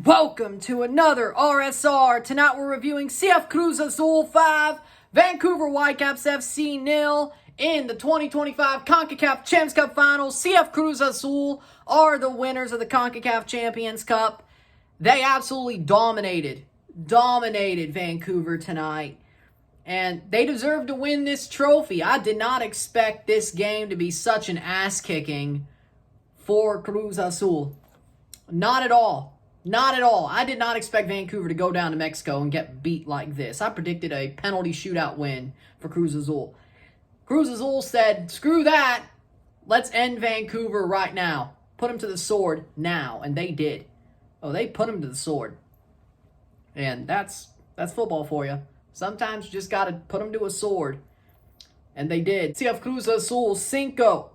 Welcome to another RSR. Tonight we're reviewing CF Cruz Azul 5, Vancouver Whitecaps FC 0 in the 2025 CONCACAF Champions Cup Finals. CF Cruz Azul are the winners of the CONCACAF Champions Cup. They absolutely dominated Vancouver tonight. And they deserve to win this trophy. I did not expect this game to be such an ass-kicking for Cruz Azul. Not at all. Not at all. I did not expect Vancouver to go down to Mexico and get beat like this. I predicted a penalty shootout win for Cruz Azul. Cruz Azul said, screw that. Let's end Vancouver right now. Put him to the sword now. And they did. Oh, they put him to the sword. And that's football for you. Sometimes you just got to put him to a sword. And they did. CF Cruz Azul 5.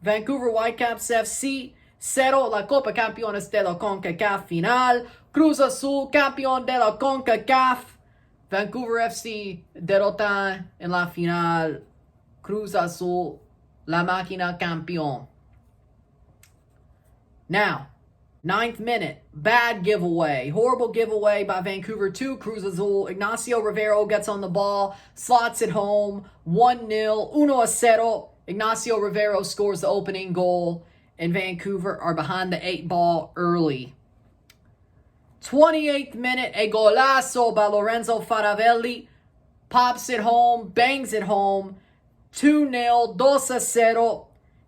Vancouver Whitecaps FC 0, la Concachampions de la CONCACAF final. Cruz Azul, campeón de la CONCACAF. Vancouver FC derrota en la final. Cruz Azul, la máquina campeón. Now, 9th minute, bad giveaway. Horrible giveaway by Vancouver to Cruz Azul. Ignacio Rivero gets on the ball, slots it home. 1-0, 1-0. Ignacio Rivero scores the opening goal. And Vancouver are behind the 8 ball early. 28th minute, a golazo by Lorenzo Faravelli. Pops it home, bangs it home. 2-0, 2-0.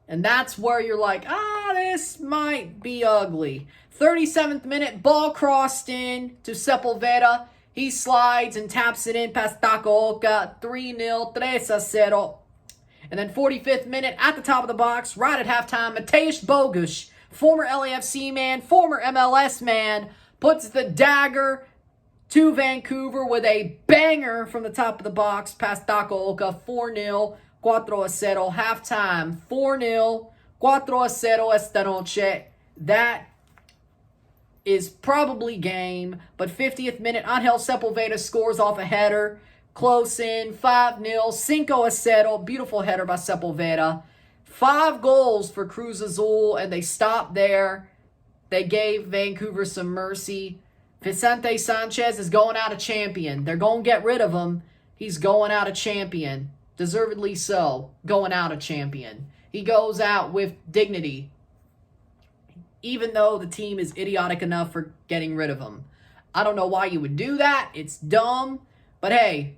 And that's where you're like, this might be ugly. 37th minute, ball crossed in to Sepulveda. He slides and taps it in past Takaoka. 3-0, 3-0. And then 45th minute, at the top of the box, right at halftime, Mateusz Bogusz, former LAFC man, former MLS man, puts the dagger to Vancouver with a banger from the top of the box past Takaoka. 4-0, 4-0, halftime. 4-0, 4-0 esta noche. That is probably game. But 50th minute, Angel Sepulveda scores off a header. Close in, 5-0, 5-0, beautiful header by Sepulveda. 5 goals for Cruz Azul, and they stopped there. They gave Vancouver some mercy. Vicente Sanchez is going out a champion. They're going to get rid of him. He's going out a champion. Deservedly so, going out a champion. He goes out with dignity, even though the team is idiotic enough for getting rid of him. I don't know why you would do that. It's dumb. But hey,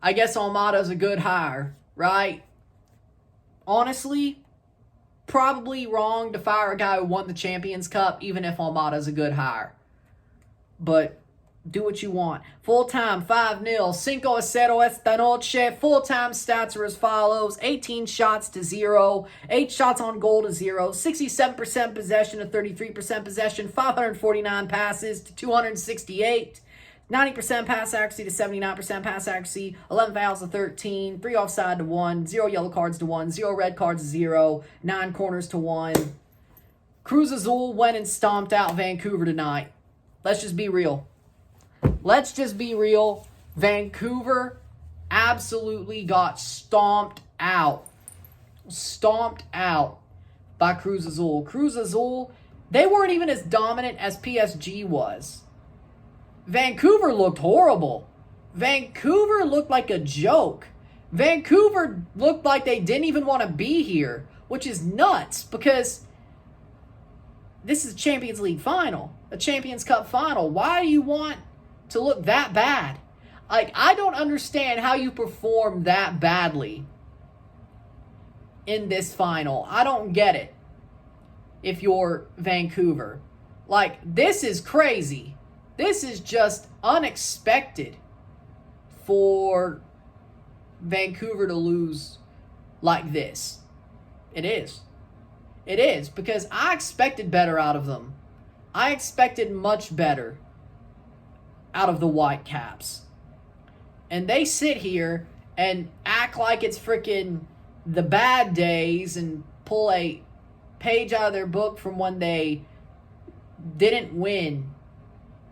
I guess Almada's a good hire, right? Honestly, probably wrong to fire a guy who won the Champions Cup, even if Almada's a good hire. But do what you want. Full-time, 5-0, 5-0 esta noche. Full-time stats are as follows. 18 shots to 0. 8 shots on goal to 0. 67% possession to 33% possession. 549 passes to 268. 90% pass accuracy to 79% pass accuracy, 11 fouls to 13, 3 offside to 1, 0 yellow cards to 1, 0 red cards to 0, 9 corners to 1. Cruz Azul went and stomped out Vancouver tonight. Let's just be real. Let's just be real. Vancouver absolutely got stomped out. Stomped out by Cruz Azul. Cruz Azul, they weren't even as dominant as PSG was. Vancouver looked horrible. Vancouver looked like a joke. Vancouver looked like they didn't even want to be here, which is nuts because this is a Champions League final, a Champions Cup final. Why do you want to look that bad? Like, I don't understand how you perform that badly in this final. I don't get it if you're Vancouver. Like, this is crazy. This is just unexpected for Vancouver to lose like this. It is. It is, because I expected better out of them. I expected much better out of the Whitecaps. And they sit here and act like it's freaking the bad days and pull a page out of their book from when they didn't win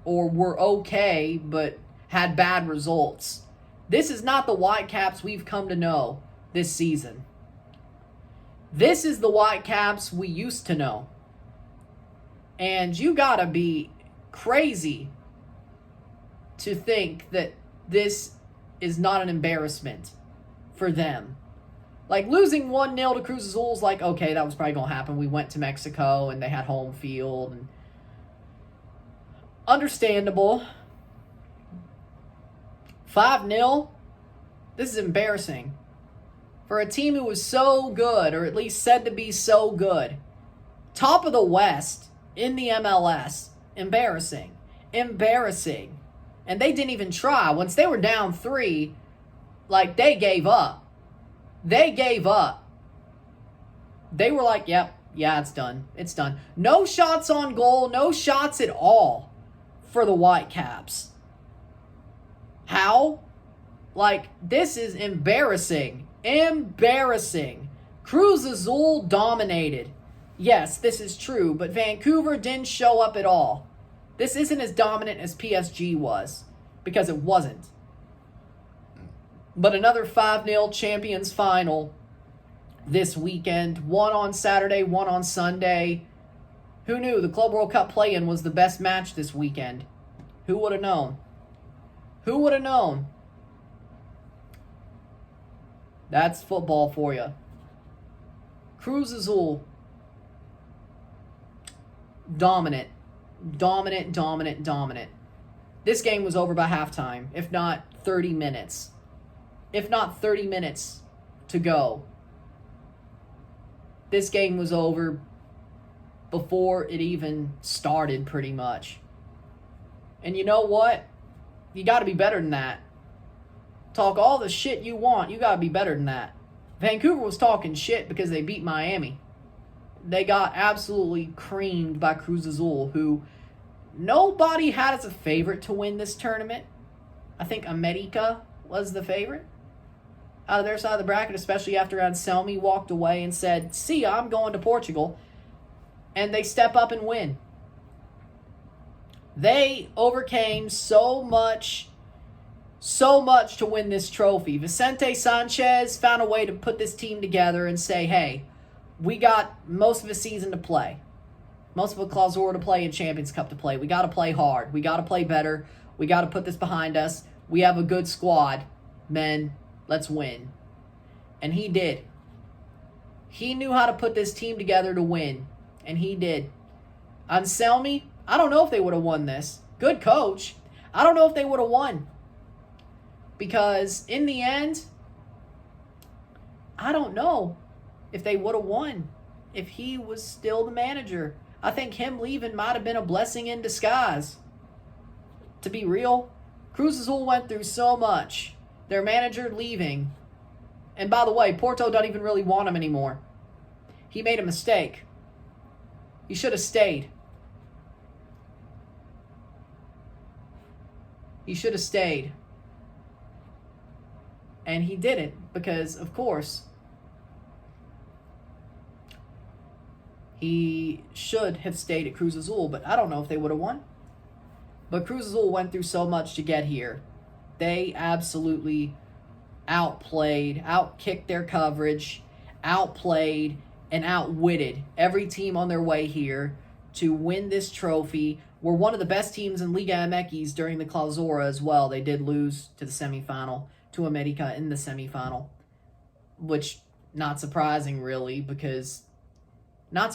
or were okay, but had bad results. This is not the Whitecaps we've come to know this season. This is the Whitecaps we used to know. And you gotta be crazy to think that this is not an embarrassment for them. Like, losing 1-0 to Cruz Azul is like, okay, that was probably going to happen. We went to Mexico, and they had home field. And understandable. 5-0? This is embarrassing. For a team who was so good, or at least said to be so good. Top of the West in the MLS. Embarrassing. Embarrassing. And they didn't even try. Once they were down 3, like, they gave up. They gave up. They were like, yep, yeah, it's done. It's done. No shots on goal. No shots at all for the Whitecaps. How? Like, this is embarrassing. Embarrassing. Cruz Azul dominated. Yes, this is true, but Vancouver didn't show up at all. This isn't as dominant as PSG was, because it wasn't. But another 5-0 Champions final this weekend. One on Saturday, one on Sunday. Who knew the Club World Cup play-in was the best match this weekend? Who would have known? Who would have known? That's football for you. Cruz Azul. Dominant. Dominant, dominant, dominant. This game was over by halftime, if not 30 minutes. If not 30 minutes to go. This game was over before it even started, pretty much. And you know what? You got to be better than that. Talk all the shit you want. You got to be better than that. Vancouver was talking shit because they beat Miami. They got absolutely creamed by Cruz Azul, who nobody had as a favorite to win this tournament. I think America was the favorite out of their side of the bracket, especially after Anselmi walked away and said, see ya, I'm going to Portugal. And they step up and win. They overcame so much to win this trophy. Vicente Sanchez found a way to put this team together and say, hey, we got most of the season to play. Most of the Clausura to play and Champions Cup to play. We got to play hard. We got to play better. We got to put this behind us. We have a good squad. Men, let's win. And he did. He knew how to put this team together to win. And he did. Anselmi, I don't know if they would have won this. Good coach. I don't know if they would have won. Because in the end, I don't know if they would have won if he was still the manager. I think him leaving might have been a blessing in disguise. To be real, Cruz Azul went through so much. Their manager leaving. And by the way, Porto don't even really want him anymore. He made a mistake. He should have stayed. He should have stayed. And he didn't because, of course, he should have stayed at Cruz Azul, but I don't know if they would have won. But Cruz Azul went through so much to get here. They absolutely outplayed, outkicked their coverage, outplayed, and outwitted every team on their way here to win this trophy. We're one of the best teams in Liga MX during the Clausura as well. They did lose to the semifinal, to America in the semifinal, which not surprising really because that's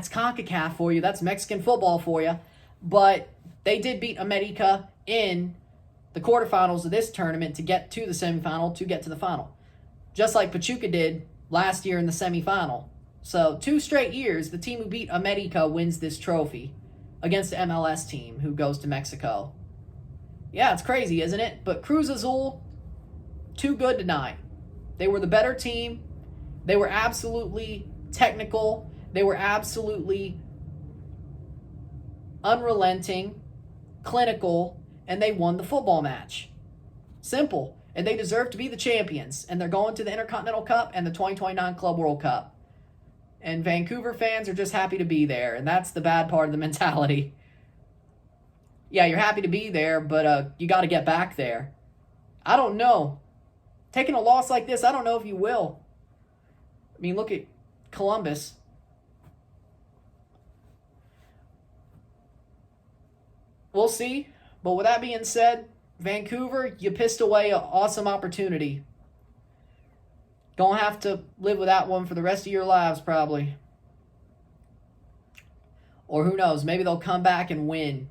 CONCACAF for you. That's Mexican football for you. But they did beat America in the quarterfinals of this tournament to get to the semifinal, to get to the final. Just like Pachuca did last year in the semifinal. So 2 straight years, the team who beat America wins this trophy against the MLS team who goes to Mexico. Yeah, it's crazy, isn't it? But Cruz Azul, too good tonight. They were the better team. They were absolutely technical. They were absolutely unrelenting, clinical, and they won the football match. Simple. And they deserve to be the champions. And they're going to the Intercontinental Cup and the 2029 Club World Cup. And Vancouver fans are just happy to be there. And that's the bad part of the mentality. Yeah, you're happy to be there, but you got to get back there. I don't know. Taking a loss like this, I don't know if you will. I mean, look at Columbus. we'll see. But with that being said, Vancouver, you pissed away an awesome opportunity. Gonna have to live with that one for the rest of your lives, probably. Or who knows, maybe they'll come back and win.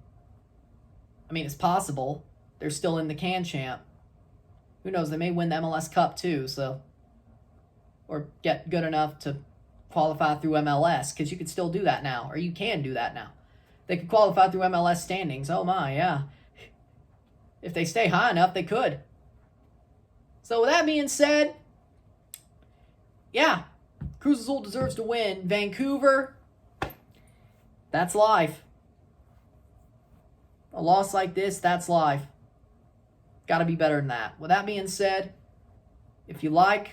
I mean, it's possible. They're still in the CanChamp. Who knows, they may win the MLS Cup too, so. Or get good enough to qualify through MLS, because you could still do that now, or you can do that now. They could qualify through MLS standings. Oh my, yeah. If they stay high enough, they could. So with that being said, yeah, Cruz Azul deserves to win. Vancouver, that's life. A loss like this, that's life. Got to be better than that. With that being said, if you like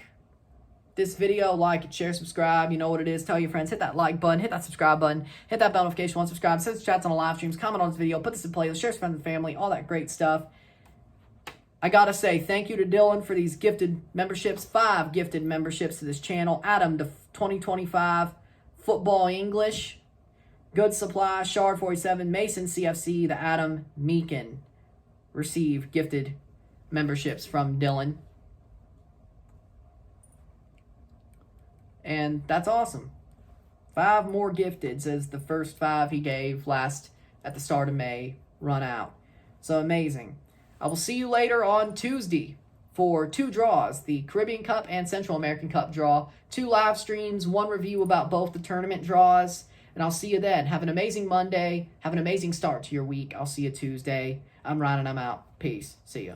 this video, like it, share, subscribe. You know what it is. Tell your friends. Hit that like button. Hit that subscribe button. Hit that bell notification once subscribed. Send chats on the live streams. Comment on this video. Put this in playlist. Share with friends and family. All that great stuff. I got to say thank you to Dylan for these gifted memberships. 5 gifted memberships to this channel. Adam to 2025 Football English. Good Supply. Shard 47. Masonmcfc. TheAdamMeakin. Receive gifted memberships from Dylan. And that's awesome. 5 more gifteds as the first 5 he gave last at the start of May run out. So amazing. I will see you later on Tuesday for 2 draws, the Caribbean Cup and Central American Cup draw. 2 live streams, 1 review about both the tournament draws. And I'll see you then. Have an amazing Monday. Have an amazing start to your week. I'll see you Tuesday. I'm Ryan and I'm out. Peace. See ya.